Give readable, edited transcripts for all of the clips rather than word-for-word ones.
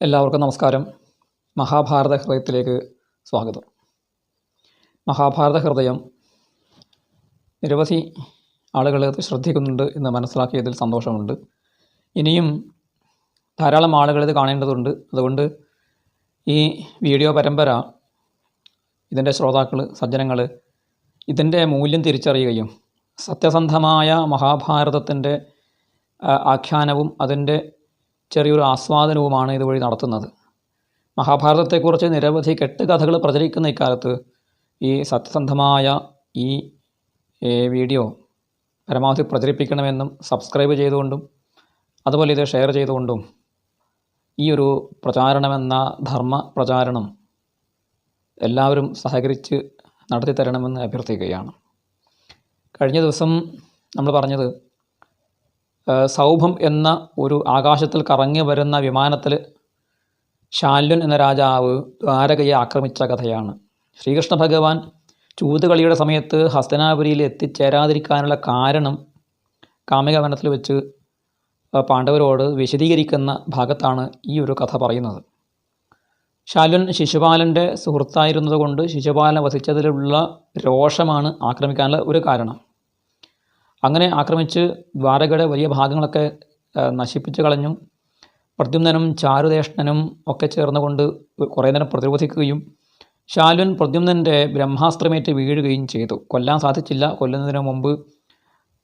എല്ലാവർക്കും നമസ്കാരം. മഹാഭാരത ഹൃദയത്തിലേക്ക് സ്വാഗതം. മഹാഭാരത ഹൃദയം നിരവധി ആളുകൾ ഇത് ശ്രദ്ധിക്കുന്നുണ്ട് എന്ന് മനസ്സിലാക്കിയതിൽ സന്തോഷമുണ്ട്. ഇനിയും ധാരാളം ആളുകൾ ഇത് കാണേണ്ടതുണ്ട്. അതുകൊണ്ട് ഈ വീഡിയോ പരമ്പര ഇതിൻ്റെ ശ്രോതാക്കൾ, സജ്ജനങ്ങൾ ഇതിൻ്റെ മൂല്യം തിരിച്ചറിയുകയും സത്യസന്ധമായ മഹാഭാരതത്തിൻ്റെ ആഖ്യാനവും അതിൻ്റെ ചെറിയൊരു ആസ്വാദനവുമാണ് ഇതുവഴി നടത്തുന്നത്. മഹാഭാരതത്തെക്കുറിച്ച് നിരവധി കെട്ടുകഥകൾ പ്രചരിക്കുന്ന ഇക്കാലത്ത് ഈ സത്യസന്ധമായ ഈ വീഡിയോ പരമാവധി പ്രചരിപ്പിക്കണമെന്നും സബ്സ്ക്രൈബ് ചെയ്തുകൊണ്ടും അതുപോലെ ഇത് ഷെയർ ചെയ്തുകൊണ്ടും ഈ ഒരു പ്രചാരണമെന്ന ധർമ്മ പ്രചാരണം എല്ലാവരും സഹകരിച്ച് നടത്തിത്തരണമെന്ന് അഭ്യർത്ഥിക്കുകയാണ്. കഴിഞ്ഞ ദിവസം നമ്മൾ പറഞ്ഞത് സൗഭം എന്ന ഒരു ആകാശത്തിൽ കറങ്ങി വരുന്ന വിമാനത്തിൽ ശാല്വൻ എന്ന രാജാവ് ദ്വാരകയെ ആക്രമിച്ച കഥയാണ്. ശ്രീകൃഷ്ണ ഭഗവാൻ ചൂതുകളിയുടെ സമയത്ത് ഹസ്തനാപുരിയിൽ എത്തിച്ചേരാതിരിക്കാനുള്ള കാരണം കാമിക വനത്തിൽ വെച്ച് പാണ്ഡവരോട് വിശദീകരിക്കുന്ന ഭാഗത്താണ് ഈ ഒരു കഥ പറയുന്നത്. ശാല്വൻ ശിശുപാലൻ്റെ സുഹൃത്തായിരുന്നതുകൊണ്ട് ശിശുപാലനെ വധിച്ചതിലുള്ള രോഷമാണ് ആക്രമിക്കാനുള്ള ഒരു കാരണം. അങ്ങനെ ആക്രമിച്ച് ദ്വാരകയുടെ വലിയ ഭാഗങ്ങളൊക്കെ നശിപ്പിച്ചു കളഞ്ഞു. പ്രദ്യുമ്നനും ചാരുദേഷ്ണനും ഒക്കെ ചേർന്നുകൊണ്ട് കുറേ നേരം പ്രതിരോധിക്കുകയും ശാല്വൻ പ്രദ്യുമ്നൻ്റെ ബ്രഹ്മാസ്ത്രമേറ്റ് വീഴുകയും ചെയ്തു. കൊല്ലാൻ സാധിച്ചില്ല. കൊല്ലുന്നതിന് മുമ്പ്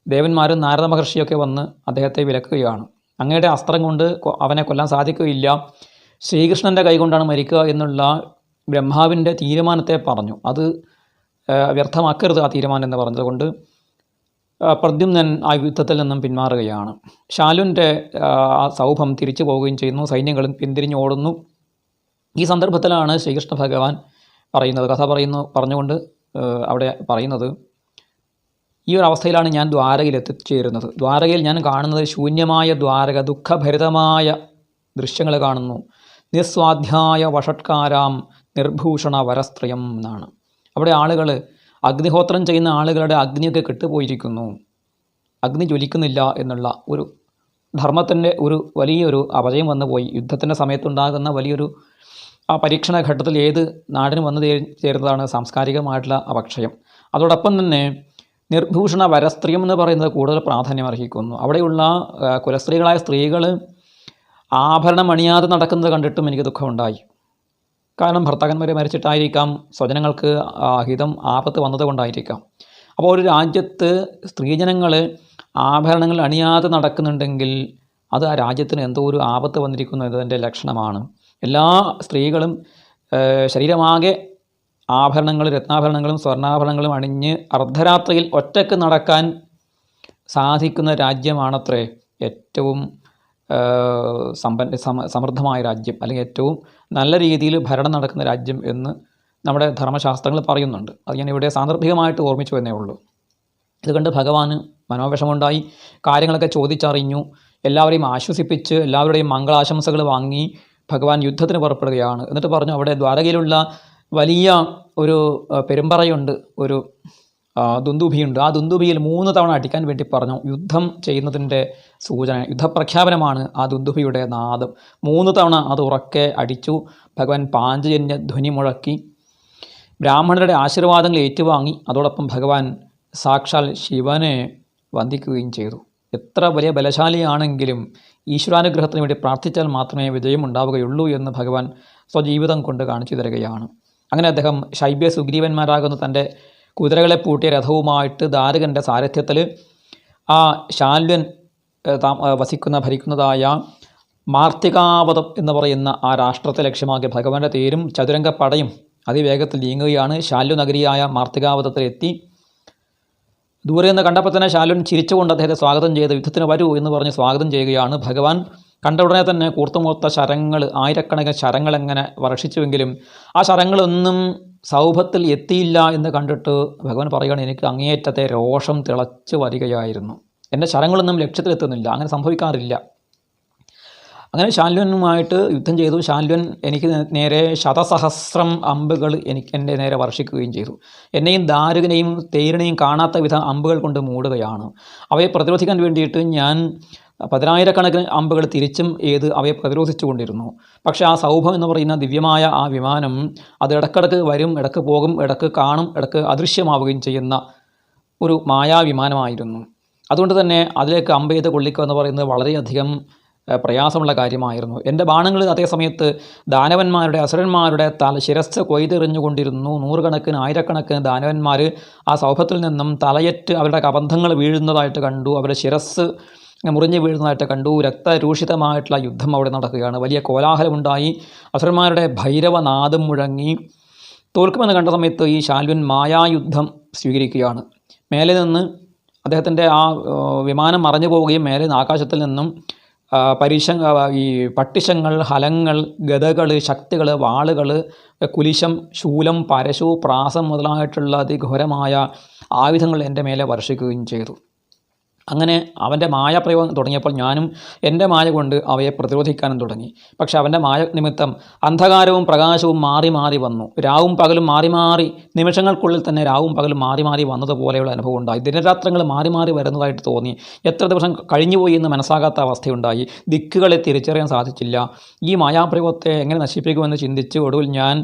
ദേവന്മാരും നാരദ മഹർഷിയൊക്കെ വന്ന് അദ്ദേഹത്തെ വിലക്കുകയാണ്. അങ്ങയുടെ അസ്ത്രം കൊണ്ട് അവനെ കൊല്ലാൻ സാധിക്കുകയില്ല, ശ്രീകൃഷ്ണൻ്റെ കൈകൊണ്ടാണ് മരിക്കുക എന്നുള്ള ബ്രഹ്മാവിൻ്റെ തീരുമാനത്തെ പറഞ്ഞു. അത് വ്യർത്ഥമാക്കരുത് ആ തീരുമാനം എന്ന് പറഞ്ഞതുകൊണ്ട് പ്രദ്യുമ്നൻ ആ യുദ്ധത്തിൽ നിന്നും പിന്മാറുകയാണ്. ശാല്വൻ്റെ ആ സൗഭം തിരിച്ചു പോവുകയും ചെയ്യുന്നു. സൈന്യങ്ങളും പിന്തിരിഞ്ഞോടുന്നു. ഈ സന്ദർഭത്തിലാണ് ശ്രീകൃഷ്ണ ഭഗവാൻ കഥ പറഞ്ഞുകൊണ്ട് അവിടെ പറയുന്നത്, ഈ ഒരു അവസ്ഥയിലാണ് ഞാൻ ദ്വാരകയിൽ എത്തിച്ചേരുന്നത്. ദ്വാരകയിൽ ഞാൻ കാണുന്നത് ശൂന്യമായ ദ്വാരക, ദുഃഖഭരിതമായ ദൃശ്യങ്ങൾ കാണുന്നു. നിസ്വാധ്യായ വഷട്കാരാം നിർഭൂഷണ വരസ്ത്രയം എന്നാണ്. അവിടെ ആളുകൾ അഗ്നിഹോത്രം ചെയ്യുന്ന ആളുകളുടെ അഗ്നിയൊക്കെ കെട്ടുപോയിരിക്കുന്നു, അഗ്നി ജ്വലിക്കുന്നില്ല എന്നുള്ള ഒരു ധർമ്മത്തിൻ്റെ ഒരു വലിയൊരു അപജയം വന്നുപോയി. യുദ്ധത്തിൻ്റെ സമയത്തുണ്ടാകുന്ന വലിയൊരു ആ പരീക്ഷണ ഘട്ടത്തിൽ ഏത് നാടിന് വന്നു ചേരുന്നതാണ് സാംസ്കാരികമായിട്ടുള്ള അപക്ഷയം. അതോടൊപ്പം തന്നെ നിർഭൂഷണ വരസ്ത്രീയം എന്ന് പറയുന്നത് കൂടുതൽ പ്രാധാന്യം അർഹിക്കുന്നു. അവിടെയുള്ള കുലസ്ത്രീകളായ സ്ത്രീകൾ ആഭരണം അണിയാതെ നടക്കുന്നത് കണ്ടിട്ടും എനിക്ക് ദുഃഖമുണ്ടായി. കാരണം ഭർത്താക്കന്മാരെ മരിച്ചിട്ടായിരിക്കാം, സ്വജനങ്ങൾക്ക് ഹിതം ആപത്ത് വന്നതുകൊണ്ടായിരിക്കാം. അപ്പോൾ ഒരു രാജ്യത്ത് സ്ത്രീജനങ്ങൾ ആഭരണങ്ങൾ അണിയാതെ നടക്കുന്നുണ്ടെങ്കിൽ അത് ആ രാജ്യത്തിന് എന്തോ ഒരു ആപത്ത് വന്നിരിക്കുന്നു എന്നതിൻ്റെ ലക്ഷണമാണ്. എല്ലാ സ്ത്രീകളും ശരീരമാകെ ആഭരണങ്ങളും രത്നാഭരണങ്ങളും സ്വർണ്ണാഭരണങ്ങളും അണിഞ്ഞ് അർദ്ധരാത്രിയിൽ ഒറ്റയ്ക്ക് നടക്കാൻ സാധിക്കുന്ന രാജ്യമാണത്രേ ഏറ്റവും സമൃദ്ധമായ രാജ്യം, അല്ലെങ്കിൽ ഏറ്റവും നല്ല രീതിയിൽ ഭരണം നടക്കുന്ന രാജ്യം എന്ന് നമ്മുടെ ധർമ്മശാസ്ത്രങ്ങൾ പറയുന്നുണ്ട്. അത് ഞാൻ ഇവിടെ സാന്ദർഭികമായിട്ട് ഓർമ്മിച്ചു എന്നേ ഉള്ളൂ. ഇതുകൊണ്ട് ഭഗവാന് മനോവിഷമുണ്ടായി. കാര്യങ്ങളൊക്കെ ചോദിച്ചറിഞ്ഞു, എല്ലാവരെയും ആശ്വസിപ്പിച്ച് എല്ലാവരുടെയും മംഗളാശംസകൾ വാങ്ങി ഭഗവാൻ യുദ്ധത്തിന് പുറപ്പെടുകയാണ്. എന്നിട്ട് പറഞ്ഞു, അവിടെ ദ്വാരകയിലുള്ള വലിയ ഒരു പെരുമ്പറയുണ്ട്, ഒരു ദുന്ദുഭിയുണ്ട്. ആ ദുന്ദുഭിയിൽ 3 തവണ അടിക്കാൻ വേണ്ടി പറഞ്ഞു. യുദ്ധം ചെയ്യുന്നതിൻ്റെ സൂചന, യുദ്ധപ്രഖ്യാപനമാണ് ആ ദുന്ദുഭിയുടെ നാദം. 3 തവണ അത് ഉറക്കെ അടിച്ചു. ഭഗവാൻ പാഞ്ചജന്യ ധ്വനി മുഴക്കി ബ്രാഹ്മണരുടെ ആശീർവാദങ്ങൾ ഏറ്റുവാങ്ങി. അതോടൊപ്പം ഭഗവാൻ സാക്ഷാൽ ശിവനെ വന്ദിക്കുകയും ചെയ്തു. എത്ര വലിയ ബലശാലിയാണെങ്കിലും ഈശ്വരാനുഗ്രഹത്തിന് വേണ്ടി പ്രാർത്ഥിച്ചാൽ മാത്രമേ വിജയം ഉണ്ടാവുകയുള്ളൂ എന്ന് ഭഗവാൻ സ്വജീവിതം കൊണ്ട് കാണിച്ചു തരികയാണ്. അങ്ങനെ അദ്ദേഹം ശൈബ്യ സുഗ്രീവന്മാരാകുന്ന തൻ്റെ കുതിരകളെ പൂട്ടിയ രഥവുമായിട്ട് ദാരകൻ്റെ സാരഥ്യത്തിൽ ആ ശാല്വൻ ഭരിക്കുന്നതായ മാർത്തികാവതം എന്ന് പറയുന്ന ആ രാഷ്ട്രത്തെ ലക്ഷ്യമാക്കി ഭഗവാന്റെ തേരും ചതുരംഗപ്പടയും അതിവേഗത്തിൽ നീങ്ങുകയാണ്. ശാല്വ നഗരിയായ മാർത്തികാവതത്തിലെത്തി. ദൂരെ നിന്ന് കണ്ടപ്പോൾ തന്നെ ശാല്വൻ ചിരിച്ചുകൊണ്ട് അദ്ദേഹത്തെ സ്വാഗതം ചെയ്ത് യുദ്ധത്തിന് വരൂ എന്ന് പറഞ്ഞ് സ്വാഗതം ചെയ്യുകയാണ്. ഭഗവാൻ കണ്ട ഉടനെ തന്നെ കൂർത്തുമൂർത്ത ശരങ്ങൾ, ആയിരക്കണക്കിന് ശരങ്ങൾ എങ്ങനെ വർഷിച്ചുവെങ്കിലും ആ ശരങ്ങളൊന്നും സൗഭത്തിൽ എത്തിയില്ല എന്ന് കണ്ടിട്ട് ഭഗവാൻ പറയുകയാണ്, എനിക്ക് അങ്ങേയറ്റത്തെ രോഷം തിളച്ച് വരികയായിരുന്നു, എൻ്റെ ശരങ്ങളൊന്നും ലക്ഷ്യത്തിലെത്തുന്നില്ല, അങ്ങനെ സംഭവിക്കാറില്ല. അങ്ങനെ ശാല്വനുമായിട്ട് യുദ്ധം ചെയ്തു. ശാല്വൻ എനിക്ക് നേരെ 100,000 അമ്പുകൾ എൻ്റെ നേരെ വർഷിക്കുകയും ചെയ്തു. എന്നെയും ദാരുകനെയും തേരിനെയും കാണാത്ത വിധം അമ്പുകൾ കൊണ്ട് മൂടുകയാണ്. അവയെ പ്രതിരോധിക്കാൻ വേണ്ടിയിട്ട് ഞാൻ പതിനായിരക്കണക്കിന് അമ്പുകൾ തിരിച്ചും അവയെ പ്രതിരോധിച്ചു കൊണ്ടിരുന്നു. പക്ഷേ ആ സൗഭം എന്ന് പറയുന്ന ദിവ്യമായ ആ വിമാനം അത് ഇടക്കിടക്ക് വരും, ഇടക്ക് പോകും, ഇടക്ക് കാണും, ഇടക്ക് അദൃശ്യമാവുകയും ചെയ്യുന്ന ഒരു മായാവിമാനമായിരുന്നു. അതുകൊണ്ട് തന്നെ അതിലേക്ക് അമ്പ് ചെയ്ത് കൊള്ളിക്കുക എന്ന് പറയുന്നത് വളരെയധികം പ്രയാസമുള്ള കാര്യമായിരുന്നു. എൻ്റെ ബാണങ്ങൾ അതേ സമയത്ത് ദാനവന്മാരുടെ, അസുരന്മാരുടെ ശിരസ്സ് കൊയ്തെറിഞ്ഞുകൊണ്ടിരുന്നു. നൂറുകണക്കിന് ആയിരക്കണക്കിന് ദാനവന്മാർ ആ സൗഭത്തിൽ നിന്നും തലയറ്റ് അവരുടെ കബന്ധങ്ങൾ വീഴുന്നതായിട്ട് കണ്ടു. അവരുടെ ശിരസ്സ് മുറിഞ്ഞു വീഴുന്നതായിട്ട് കണ്ടു. രക്തരൂഷിതമായിട്ടുള്ള യുദ്ധം അവിടെ നടക്കുകയാണ്. വലിയ കോലാഹലമുണ്ടായി. അസുരന്മാരുടെ ഭൈരവനാദം മുഴങ്ങി. തോൽക്കുമെന്ന് കണ്ട സമയത്ത് ഈ ശാൽവൻ മായായുദ്ധം സ്വീകരിക്കുകയാണ്. മേലെ നിന്ന് അദ്ദേഹത്തിൻ്റെ ആ വിമാനം മറഞ്ഞു പോവുകയും മേലെ നിന്ന് ആകാശത്തിൽ നിന്നും ഈ പട്ടിശങ്ങൾ, ഹലങ്ങൾ, ഗദകൾ, ശക്തികൾ, വാളുകൾ, കുലിശം, ശൂലം, പരശു, പ്രാസം മുതലായിട്ടുള്ള അതിഘോരമായ ആയുധങ്ങൾ എൻ്റെ മേലെ വർഷിക്കുകയും ചെയ്തു. അങ്ങനെ അവൻ്റെ മായപ്രയോഗം തുടങ്ങിയപ്പോൾ ഞാനും എൻ്റെ മായ കൊണ്ട് അവയെ പ്രതിരോധിക്കാനും തുടങ്ങി. പക്ഷെ അവൻ്റെ മായ നിമിത്തം അന്ധകാരവും പ്രകാശവും മാറി മാറി വന്നു. രാവും പകലും മാറി മാറി, നിമിഷങ്ങൾക്കുള്ളിൽ തന്നെ രാവും പകലും മാറി മാറി വന്നതുപോലെയുള്ള അനുഭവം ഉണ്ടായി. ദിനരാത്രങ്ങൾ മാറി മാറി വരുന്നതായിട്ട് തോന്നി. എത്ര ദിവസം കഴിഞ്ഞുപോയി എന്ന് മനസ്സാകാത്ത അവസ്ഥയുണ്ടായി. ദിക്കുകളെ തിരിച്ചറിയാൻ സാധിച്ചില്ല. ഈ മായാപ്രയോഗത്തെ എങ്ങനെ നശിപ്പിക്കുമെന്ന് ചിന്തിച്ച് ഒടുവിൽ ഞാൻ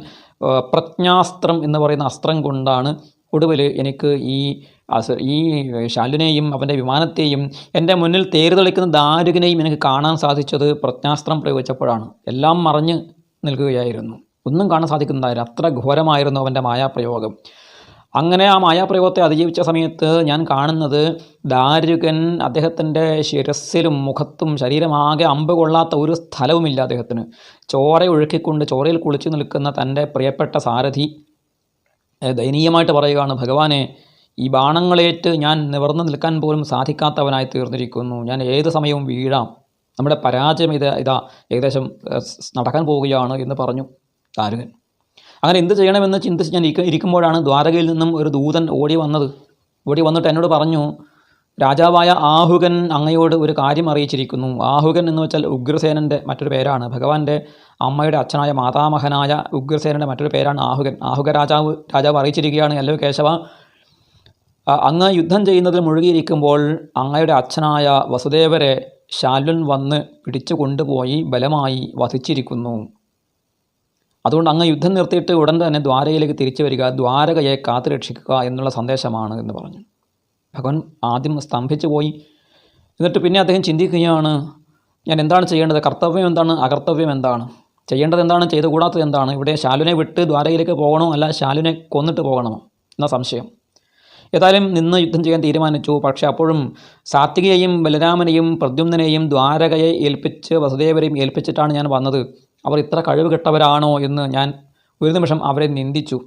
പ്രജ്ഞാസ്ത്രം എന്ന് പറയുന്ന അസ്ത്രം കൊണ്ടാണ് ഒടുവിൽ എനിക്ക് ഈ ശാലുവിനെയും അവൻ്റെ വിമാനത്തെയും എൻ്റെ മുന്നിൽ തേരുതെളിക്കുന്ന ദാരുകനെയും എനിക്ക് കാണാൻ സാധിച്ചത് പ്രജ്ഞാസ്ത്രം പ്രയോഗിച്ചപ്പോഴാണ്. എല്ലാം മറഞ്ഞ് നിൽക്കുകയായിരുന്നു, ഒന്നും കാണാൻ സാധിക്കുന്നുണ്ടായിരുന്നു. അത്ര ഘോരമായിരുന്നു അവൻ്റെ മായാപ്രയോഗം. അങ്ങനെ ആ മായാപ്രയോഗത്തെ അതിജീവിച്ച സമയത്ത് ഞാൻ കാണുന്നത് ദാരുകൻ അദ്ദേഹത്തിൻ്റെ ശിരസ്സിലും മുഖത്തും ശരീരമാകെ അമ്പ് കൊള്ളാത്ത ഒരു സ്ഥലവുമില്ല അദ്ദേഹത്തിന്. ചോര ഒഴുക്കിക്കൊണ്ട് ചോരയിൽ കുളിച്ചു നിൽക്കുന്ന തൻ്റെ പ്രിയപ്പെട്ട സാരഥി ദയനീയമായിട്ട് പറയുകയാണ്, ഭഗവാനെ, ഈ ബാണങ്ങളേറ്റ് ഞാൻ നിവർന്നു നിൽക്കാൻ പോലും സാധിക്കാത്തവനായി തീർന്നിരിക്കുന്നു. ഞാൻ ഏത് സമയവും വീഴാം. നമ്മുടെ പരാജയം ഏകദേശം നടക്കാൻ പോവുകയാണ് എന്ന് പറഞ്ഞു ദാരുകൻ. അങ്ങനെ എന്ത് ചെയ്യണമെന്ന് ചിന്തിച്ച് ഞാൻ ഇരിക്കുമ്പോഴാണ് ദ്വാരകയിൽ നിന്നും ഒരു ദൂതൻ ഓടി വന്നിട്ട് എന്നോട് പറഞ്ഞു, രാജാവായ ആഹുകൻ അങ്ങയോട് ഒരു കാര്യം അറിയിച്ചിരിക്കുന്നു. ആഹുകൻ എന്ന് വെച്ചാൽ ഉഗ്രസേനൻ്റെ മറ്റൊരു പേരാണ്. ഭഗവാന്റെ അമ്മയുടെ അച്ഛനായ മാതാമഹനായ ഉഗ്രസേനൻ്റെ മറ്റൊരു പേരാണ് ആഹുകൻ. ആഹുക രാജാവ് അറിയിച്ചിരിക്കുകയാണ്, അല്ലോ കേശവ, അങ്ങ് യുദ്ധം ചെയ്യുന്നതിൽ മുഴുകിയിരിക്കുമ്പോൾ അങ്ങയുടെ അച്ഛനായ വസുദേവരെ ശാൽവൻ വന്ന് പിടിച്ചു കൊണ്ടുപോയി ബലമായി വധിച്ചിരിക്കുന്നു. അതുകൊണ്ട് അങ്ങ് യുദ്ധം നിർത്തിയിട്ട് ഉടൻ തന്നെ ദ്വാരകയിലേക്ക് തിരിച്ചു വരിക, ദ്വാരകയെ കാത്തുരക്ഷിക്കുക എന്നുള്ള സന്ദേശമാണ് എന്ന് പറഞ്ഞു. ഭഗവാൻ ആദ്യം സ്തംഭിച്ചു പോയി. എന്നിട്ട് പിന്നെ അദ്ദേഹം ചിന്തിക്കുകയാണ്, ഞാൻ എന്താണ് ചെയ്യേണ്ടത്? കർത്തവ്യം എന്താണ്? അകർത്തവ്യം എന്താണ്? ചെയ്യേണ്ടത് എന്താണ്? ചെയ്തുകൂടാത്തത് എന്താണ്? ഇവിടെ ശാലുവിനെ വിട്ട് ദ്വാരകയിലേക്ക് പോകണോ, അല്ല ശാലുവിനെ കൊന്നിട്ട് പോകണമോ എന്ന സംശയം. ഏതായാലും നിന്ന് യുദ്ധം ചെയ്യാൻ തീരുമാനിച്ചു. പക്ഷേ അപ്പോഴും സാത്വികയെയും ബലരാമനെയും പ്രദ്യുമ്നെയും ദ്വാരകയെ ഏൽപ്പിച്ച് വസുദേവരെയും ഏൽപ്പിച്ചിട്ടാണ് ഞാൻ വന്നത്. അവർ ഇത്ര കഴിവ് കെട്ടവരാണോ എന്ന് ഞാൻ ഒരു നിമിഷം അവരെ നിന്ദിച്ചു.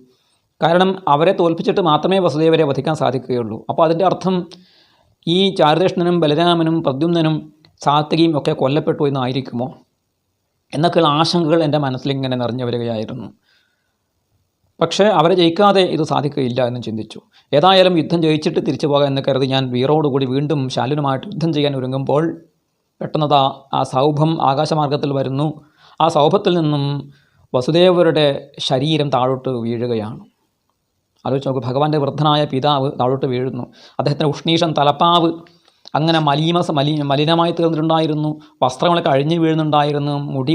കാരണം അവരെ തോൽപ്പിച്ചിട്ട് മാത്രമേ വസുദേവരെ വധിക്കാൻ സാധിക്കുകയുള്ളൂ. അപ്പോൾ അതിൻ്റെ അർത്ഥം ഈ ചാരുകൃഷ്ണനും ബലരാമനും പ്രദ്യുമ്നും സാത്വികയും ഒക്കെ കൊല്ലപ്പെട്ടു എന്നായിരിക്കുമോ എന്നൊക്കെയുള്ള ആശങ്കകൾ എൻ്റെ മനസ്സിലിങ്ങനെ നിറഞ്ഞു വരികയായിരുന്നു. പക്ഷേ അവരെ ജയിക്കാതെ ഇത് സാധിക്കുകയില്ല എന്നും ചിന്തിച്ചു. ഏതായാലും യുദ്ധം ജയിച്ചിട്ട് തിരിച്ചു പോകാം എന്ന് കരുതി ഞാൻ വീറോടുകൂടി വീണ്ടും ശാലുനുമായിട്ട് യുദ്ധം ചെയ്യാൻ ഒരുങ്ങുമ്പോൾ പെട്ടെന്ന് ആ സൗഭം ആകാശമാർഗത്തിൽ വരുന്നു. ആ സൗഭത്തിൽ നിന്നും വസുദേവരുടെ ശരീരം താഴോട്ട് വീഴുകയാണ്. ആലോചിച്ച് നോക്ക്, ഭഗവാന്റെ വൃദ്ധനായ പിതാവ് താഴോട്ട് വീഴുന്നു. അദ്ദേഹത്തിൻ്റെ ഉഷ്ണീഷം തലപ്പാവ് അങ്ങനെ മലിനമായി തീർന്നിട്ടുണ്ടായിരുന്നു. വസ്ത്രങ്ങളൊക്കെ അഴിഞ്ഞു വീഴുന്നുണ്ടായിരുന്നു. മുടി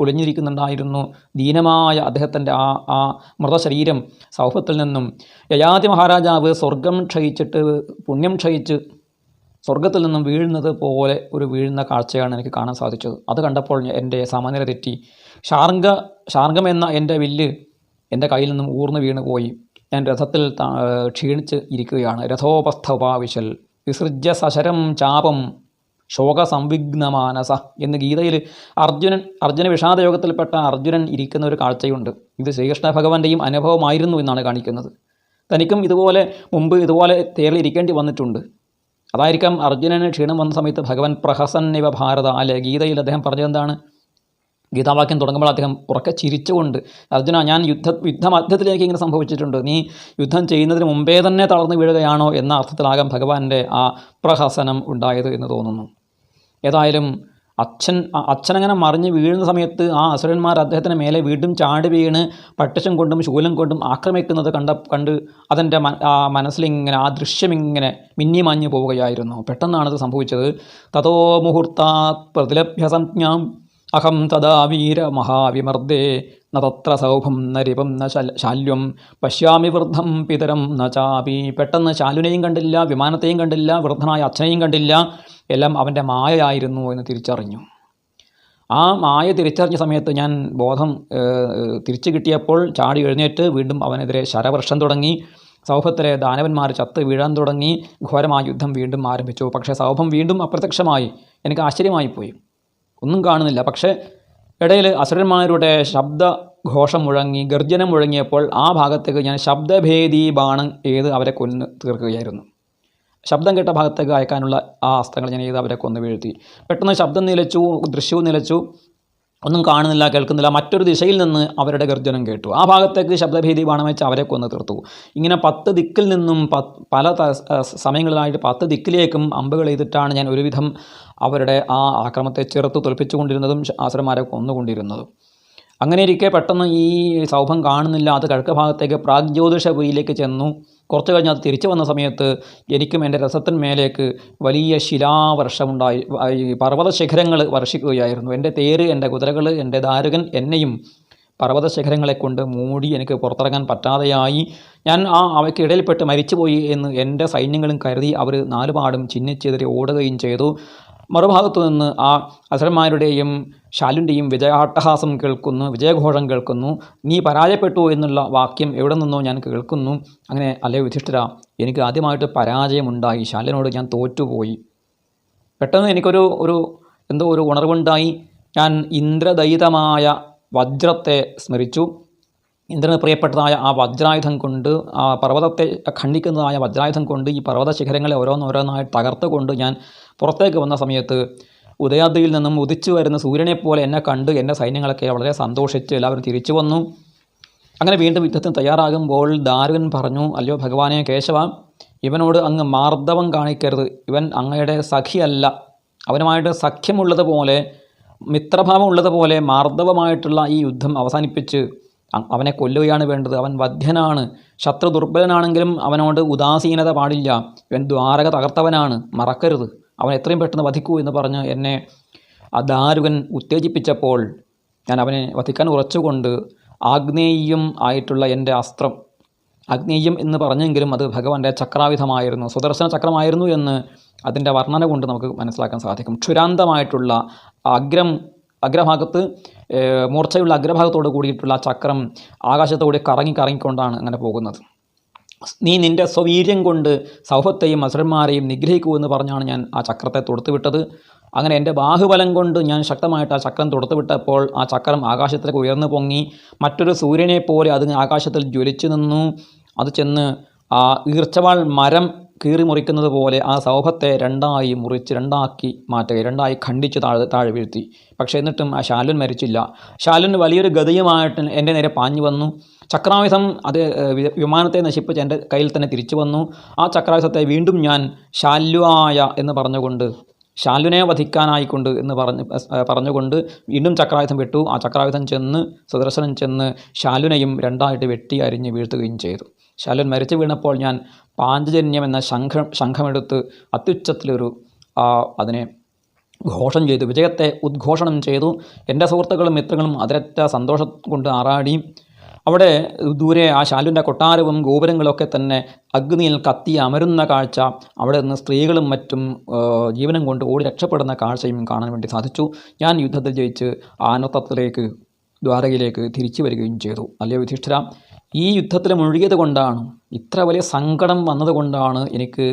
ഒളിഞ്ഞിരിക്കുന്നുണ്ടായിരുന്നു. ദീനമായ അദ്ദേഹത്തിൻ്റെ ആ മൃതശരീരം സൗഭത്തിൽ നിന്നും യയാതി മഹാരാജാവ് സ്വർഗം ക്ഷയിച്ചിട്ട് പുണ്യം ക്ഷയിച്ച് സ്വർഗത്തിൽ നിന്നും വീഴുന്നത് പോലെ ഒരു വീഴുന്ന കാഴ്ചയാണ് എനിക്ക് കാണാൻ സാധിച്ചത്. അത് കണ്ടപ്പോൾ എൻ്റെ സമനില തെറ്റി. ശാർങ്കം എന്ന എൻ്റെ വില്ല് എൻ്റെ കയ്യിൽ നിന്നും ഊർന്നു വീണ് പോയി. ഞാൻ രഥത്തിൽ ക്ഷീണിച്ച് ഇരിക്കുകയാണ്. രഥോപസ്ഥ ഉപാവിശൽ വിസൃജ്യ സശരം ചാപം ശോകസംവിഘ്നമാനസ എന്ന് ഗീതയിൽ അർജുന വിഷാദയോഗത്തിൽപ്പെട്ട അർജുനൻ ഇരിക്കുന്ന ഒരു കാഴ്ചയുണ്ട്. ഇത് ശ്രീകൃഷ്ണ ഭഗവാന്റെയും അനുഭവമായിരുന്നു എന്നാണ് കാണിക്കുന്നത്. തനിക്കും മുമ്പ് ഇതുപോലെ തേറിലിരിക്കേണ്ടി വന്നിട്ടുണ്ട്. അതായിരിക്കാം അർജുനന് ക്ഷീണം വന്ന സമയത്ത് ഭഗവാൻ പ്രഹസന്നിവ ഭാരത അല്ലെ ഗീതയിൽ അദ്ദേഹം പറഞ്ഞതെന്താണ്? ഗീതാവാക്യം തുടങ്ങുമ്പോൾ അദ്ദേഹം ഉറക്കെ ചിരിച്ചുകൊണ്ട്, അർജുന, ഞാൻ യുദ്ധമധ്യത്തിലേക്ക് ഇങ്ങനെ സംഭവിച്ചിട്ടുണ്ട്, നീ യുദ്ധം ചെയ്യുന്നതിന് മുമ്പേ തന്നെ തളർന്നു വീഴുകയാണോ എന്ന അർത്ഥത്തിലാകാം ഭഗവാന്റെ ആ പ്രഹസനം ഉണ്ടായത് എന്ന് തോന്നുന്നു. ഏതായാലും അച്ഛനങ്ങനെ മറിഞ്ഞ് വീഴുന്ന സമയത്ത് ആ അസുരന്മാർ അദ്ദേഹത്തിന് മേലെ വീണ്ടും ചാടി വീണ് പട്ടിശം കൊണ്ടും ശൂലം കൊണ്ടും ആക്രമിക്കുന്നത് കണ്ട് അതെൻ്റെ മനസ്സിലിങ്ങനെ ആ ദൃശ്യം ഇങ്ങനെ മിന്നിമാഞ്ഞു പോവുകയായിരുന്നു. പെട്ടെന്നാണത് സംഭവിച്ചത്. തതോ മുഹൂർത്താത് പ്രതിലഭ്യ സംജ്ഞാം അഹം തഥാ വീര മഹാവിമർദ്ദേ ന തത്ര സൗഭം നരിപം ന ശാല്യം പശ്യാമി വൃദ്ധം പിതരം ന ചാപി. പെട്ടെന്ന് ശാലുനെയും കണ്ടില്ല, വിമാനത്തെയും കണ്ടില്ല, വൃദ്ധനായ അച്ഛനെയും കണ്ടില്ല. എല്ലാം അവൻ്റെ മായയായിരുന്നു എന്ന് തിരിച്ചറിഞ്ഞു. ആ മായ തിരിച്ചറിഞ്ഞ സമയത്ത് ഞാൻ ബോധം തിരിച്ചു കിട്ടിയപ്പോൾ ചാടി എഴുന്നേറ്റ് വീണ്ടും അവനെതിരെ ശരവർഷം തുടങ്ങി. സൗഭത്തിലെ ദാനവന്മാർ ചത്ത് വീഴാൻ തുടങ്ങി. ഘോരമായ യുദ്ധം വീണ്ടും ആരംഭിച്ചു. പക്ഷേ സൗഭം വീണ്ടും അപ്രത്യക്ഷമായി. എനിക്ക് ആശ്ചര്യമായിപ്പോയി. ഒന്നും കാണുന്നില്ല. പക്ഷേ ഇടയിൽ അസുരന്മാരുടെ ശബ്ദഘോഷം മുഴങ്ങി, ഗർജനം മുഴങ്ങിയപ്പോൾ ആ ഭാഗത്തേക്ക് ഞാൻ ശബ്ദഭേദി ബാണം ഏത് അവരെ കൊന്ന് തീർക്കുകയായിരുന്നു. ശബ്ദം കേട്ട ഭാഗത്തേക്ക് അയക്കാനുള്ള ആ അസ്ത്രങ്ങൾ ഞാൻ ചെയ്ത് അവരെ കൊന്നു വീഴ്ത്തി. പെട്ടെന്ന് ശബ്ദം നിലച്ചു, ദൃശ്യവും നിലച്ചു. ഒന്നും കാണുന്നില്ല, കേൾക്കുന്നില്ല. മറ്റൊരു ദിശയിൽ നിന്ന് അവരുടെ ഗർജനം കേട്ടു. ആ ഭാഗത്തേക്ക് ശബ്ദഭേദി ബാണം വെച്ച് അവരെ കൊന്നു തീർത്തു. ഇങ്ങനെ 10 ദിക്കിൽ നിന്നും പല സമയങ്ങളിലായിട്ട് 10 ദിക്കിലേക്കും അമ്പുകൾ ചെയ്തിട്ടാണ് ഞാൻ ഒരുവിധം അവരുടെ ആ ആക്രമത്തെ ചെറുത്ത് തോൽപ്പിച്ചുകൊണ്ടിരുന്നതും അസുരന്മാരെ കൊന്നുകൊണ്ടിരുന്നതും. അങ്ങനെ ഇരിക്കെ പെട്ടെന്ന് ഈ സൗഭം കാണുന്നില്ല. അത് കിഴക്ക് ഭാഗത്തേക്ക് പ്രാഗ്ജ്യോതിഷപുരിയിലേക്ക് ചെന്നു. കുറച്ച് കഴിഞ്ഞ് അത് തിരിച്ചു വന്ന സമയത്ത് എനിക്കും എൻ്റെ രസത്തിന്മേലേക്ക് വലിയ ശിലാവർഷമുണ്ടായി. പർവ്വത ശിഖരങ്ങൾ വർഷിക്കുകയായിരുന്നു. എൻ്റെ തേര്, എൻ്റെ കുതിരകൾ, എൻ്റെ ദാരുകൻ എന്നെയും പർവ്വത ശിഖരങ്ങളെ കൊണ്ട് മൂടി എനിക്ക് പുറത്തിറങ്ങാൻ പറ്റാതെയായി. ഞാൻ അവയ്ക്ക് ഇടയിൽപ്പെട്ട് മരിച്ചുപോയി എന്ന് എൻ്റെ സൈന്യങ്ങളും കരുതി അവർ നാലുപാടും ചിന്നിച്ചെതിരെ ഓടുകയും ചെയ്തു. മറുഭാഗത്തു നിന്ന് ആ അസുരന്മാരുടെയും ശാലുൻ്റെയും വിജയാട്ടഹാസം കേൾക്കുന്നു, വിജയഘോഷം കേൾക്കുന്നു. നീ പരാജയപ്പെട്ടു എന്നുള്ള വാക്യം എവിടെ നിന്നോ ഞാൻ കേൾക്കുന്നു. അങ്ങനെ അല്ലേ യുധിഷ്ഠിര, എനിക്ക് ആദ്യമായിട്ട് പരാജയമുണ്ടായി. ശാല്യനോട് ഞാൻ തോറ്റുപോയി. പെട്ടെന്ന് എനിക്കൊരു എന്തോ ഒരു ഉണർവുണ്ടായി. ഞാൻ ഇന്ദ്രദയിതമായ വജ്രത്തെ സ്മരിച്ചു. ഇന്ദ്രന് പ്രിയപ്പെട്ടതായ ആ വജ്രായുധം കൊണ്ട്, ആ പർവ്വതത്തെ ഖണ്ഡിക്കുന്നതായ വജ്രായുധം കൊണ്ട് ഈ പർവ്വത ശിഖരങ്ങളെ ഓരോന്നോരോന്നായി തകർത്തുകൊണ്ട് ഞാൻ പുറത്തേക്ക് വന്ന സമയത്ത് ഉദയാദ്രിയിൽ നിന്നും ഉദിച്ചു വരുന്ന സൂര്യനെപ്പോലെ എന്നെ കണ്ട് എൻ്റെ സൈന്യങ്ങളൊക്കെ വളരെ സന്തോഷിച്ച് എല്ലാവരും തിരിച്ചു വന്നു. അങ്ങനെ വീണ്ടും യുദ്ധത്തിന് തയ്യാറാകുമ്പോൾ ദാരുകൻ പറഞ്ഞു, അല്ലയോ ഭഗവാനെ കേശവ, ഇവനോട് അങ്ങ് മാർദ്ദവം കാണിക്കരുത്. ഇവൻ അങ്ങയുടെ സഖിയല്ല. അവനുമായിട്ട് സഖ്യമുള്ളതുപോലെ, മിത്രഭാവം ഉള്ളതുപോലെ മാർദ്ദവമായിട്ടുള്ള ഈ യുദ്ധം അവസാനിപ്പിച്ച് അവനെ കൊല്ലുകയാണ് വേണ്ടത്. അവൻ വധ്യനാണ്. ശത്രു ദുർബലനാണെങ്കിലും അവനോട് ഉദാസീനത പാടില്ല. ഇവൻ ദ്വാരക തകർത്തവനാണ്, മറക്കരുത്. അവൻ എത്രയും പെട്ടെന്ന് വധിക്കൂ എന്ന് പറഞ്ഞ് എന്നെ ആ ദാരുകൻ ഉത്തേജിപ്പിച്ചപ്പോൾ ഞാൻ അവനെ വധിക്കാൻ ഉറച്ചുകൊണ്ട് ആഗ്നേയം ആയിട്ടുള്ള എൻ്റെ അസ്ത്രം, ആഗ്നേയം എന്ന് പറഞ്ഞെങ്കിലും അത് ഭഗവാന്റെ ചക്രായുധമായിരുന്നു, സുദർശന ചക്രമായിരുന്നു എന്ന് അതിൻ്റെ വർണ്ണന കൊണ്ട് നമുക്ക് മനസ്സിലാക്കാൻ സാധിക്കും. ക്ഷുരാന്തമായിട്ടുള്ള അഗ്രഭാഗത്ത് മൂർച്ചയുള്ള അഗ്രഭാഗത്തോട് കൂടിയിട്ടുള്ള ചക്രം ആകാശത്തോടെ കറങ്ങിക്കൊണ്ടാണ് അങ്ങനെ പോകുന്നത്. നീ നിൻ്റെ സ്വവീര്യം കൊണ്ട് സൗഭത്തെയും അസുരന്മാരെയും നിഗ്രഹിക്കൂ എന്ന് പറഞ്ഞാണ് ഞാൻ ആ ചക്രത്തെ തൊടുത്തുവിട്ടത്. അങ്ങനെ എൻ്റെ ബാഹുബലം കൊണ്ട് ഞാൻ ശക്തമായിട്ട് ആ ചക്രം തൊടുത്തുവിട്ടപ്പോൾ ആ ചക്രം ആകാശത്തിലേക്ക് ഉയർന്നു പൊങ്ങി. മറ്റൊരു സൂര്യനെ പോലെ അത് ആകാശത്തിൽ ജ്വലിച്ചു നിന്നു. അത് ചെന്ന് ആ ഈർച്ചവാൾ മരം കീറി മുറിക്കുന്നത് പോലെ ആ സൗഭത്തെ രണ്ടാക്കി മാറ്റുക, രണ്ടായി ഖണ്ഡിച്ച് താഴെ വീഴ്ത്തി. പക്ഷേ എന്നിട്ടും ആ ശാലുൻ മരിച്ചില്ല. ശാലുൻ വലിയൊരു ഗതയുമായിട്ട് എൻ്റെ നേരെ പാഞ്ഞു വന്നു. ചക്രായുധം അത് വിമാനത്തെ നശിപ്പിച്ച് എൻ്റെ കയ്യിൽ തന്നെ തിരിച്ചു വന്നു. ആ ചക്രായുധത്തെ വീണ്ടും ഞാൻ ശാല്വായ എന്ന് പറഞ്ഞുകൊണ്ട്, ശാലുനെ വധിക്കാനായിക്കൊണ്ട് എന്ന് പറഞ്ഞുകൊണ്ട് വീണ്ടും ചക്രായുധം വിട്ടു. ആ ചക്രായുധം ചെന്ന് സുദർശനം ചെന്ന് ശാലുനെയും രണ്ടായിട്ട് വെട്ടി അരിഞ്ഞ് വീഴ്ത്തുകയും ചെയ്തു. ശാലുൻ മരിച്ചു വീണപ്പോൾ ഞാൻ പാഞ്ചജന്യം എന്ന ശംഖമെടുത്ത് അത്യുച്ചത്തിലൊരു അതിനെ ഘോഷം ചെയ്തു, വിജയത്തെ ഉദ്ഘോഷണം ചെയ്തു. എൻ്റെ സുഹൃത്തുക്കളും മിത്രങ്ങളും അതിരറ്റ സന്തോഷം കൊണ്ട് ആറാടി. അവിടെ ദൂരെ ആ ശാലുവിൻ്റെ കൊട്ടാരവും ഗോപുരങ്ങളൊക്കെ തന്നെ അഗ്നിയിൽ കത്തി അമരുന്ന കാഴ്ച, അവിടെ നിന്ന് സ്ത്രീകളും മറ്റും ജീവനം കൊണ്ട് ഓടി രക്ഷപ്പെടുന്ന കാഴ്ചയും കാണാൻ വേണ്ടി സാധിച്ചു. ഞാൻ യുദ്ധത്തിൽ ജയിച്ച് ആനത്തത്തിലേക്ക്, ദ്വാരകയിലേക്ക് തിരിച്ചു വരികയും ചെയ്തു. അല്ലയോ യുധിഷ്ഠിര, ഈ യുദ്ധത്തിൽ മുഴുകിയത് കൊണ്ടാണ്, ഇത്ര വലിയ സങ്കടം വന്നതുകൊണ്ടാണ് എനിക്ക്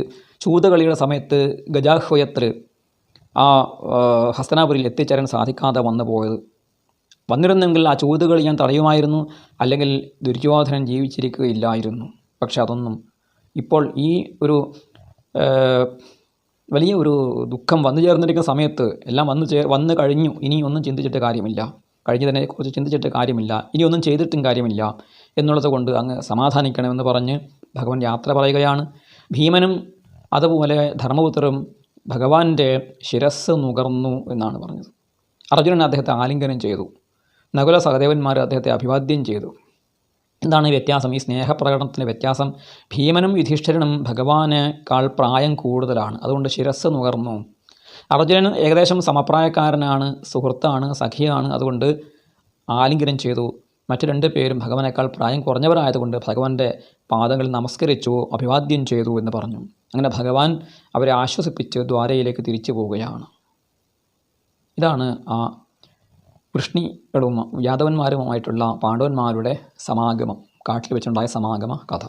ചൂതുകളിയുടെ സമയത്ത് ഗജാഹ്വയത്തിൽ ആ ഹസ്തനാപുരിയിൽ എത്തിച്ചേരാൻ സാധിക്കാതെ വന്നു പോയത്. വന്നിരുന്നെങ്കിൽ ആ ചൂതുകളി ഞാൻ തടയുമായിരുന്നു, അല്ലെങ്കിൽ ദുര്യോധനൻ ജീവിച്ചിരിക്കുകയില്ലായിരുന്നു. പക്ഷെ അതൊന്നും ഇപ്പോൾ ഈ ഒരു വലിയ ഒരു ദുഃഖം വന്നു ചേർന്നിരിക്കുന്ന സമയത്ത് എല്ലാം വന്നു കഴിഞ്ഞു. ഇനി ഒന്നും ചിന്തിച്ചിട്ട് കാര്യമില്ല, കഴിഞ്ഞതിനെക്കുറിച്ച് ചിന്തിച്ചിട്ട് കാര്യമില്ല, ഇനി ഒന്നും ചെയ്തിട്ടും കാര്യമില്ല എന്നുള്ളത് കൊണ്ട് അങ്ങ് സമാധാനിക്കണമെന്ന് പറഞ്ഞ് ഭഗവാൻ യാത്ര പറയുകയാണ്. ഭീമനും അതുപോലെ ധർമ്മപുത്രരും ഭഗവാന്റെ ശിരസ് നുകർന്നു എന്നാണ് പറഞ്ഞത്. അർജുനൻ അദ്ദേഹത്തെ ആലിംഗനം ചെയ്തു. നകുല സഹദേവന്മാർ അദ്ദേഹത്തെ അഭിവാദ്യം ചെയ്തു. എന്താണ് ഈ വ്യത്യാസം? ഈ സ്നേഹപ്രകടനത്തിൻ്റെ വ്യത്യാസം. ഭീമനും യുധിഷ്ഠിരനും ഭഗവാനേക്കാൾ പ്രായം കൂടുതലാണ്, അതുകൊണ്ട് ശിരസ് നുകർന്നു. അർജുനൻ ഏകദേശം സമപ്രായക്കാരനാണ്, സുഹൃത്താണ്, സഖിയാണ്, അതുകൊണ്ട് ആലിംഗനം ചെയ്തു. മറ്റു 2 പേരും ഭഗവാനേക്കാൾ പ്രായം കുറഞ്ഞവരായതുകൊണ്ട് ഭഗവാന്റെ പാദങ്ങളിൽ നമസ്കരിച്ചു, അഭിവാദ്യം ചെയ്തു എന്ന് പറഞ്ഞു. അങ്ങനെ ഭഗവാൻ അവരെ ആശ്വസിപ്പിച്ച് ദ്വാരയിലേക്ക് തിരിച്ചു പോവുകയാണ്. ഇതാണ് ആ വൃഷ്ണികളും യാദവന്മാരുമായിട്ടുള്ള പാണ്ഡവന്മാരുടെ സമാഗമം, കാട്ടിൽ വെച്ചുണ്ടായ സമാഗമ കഥ.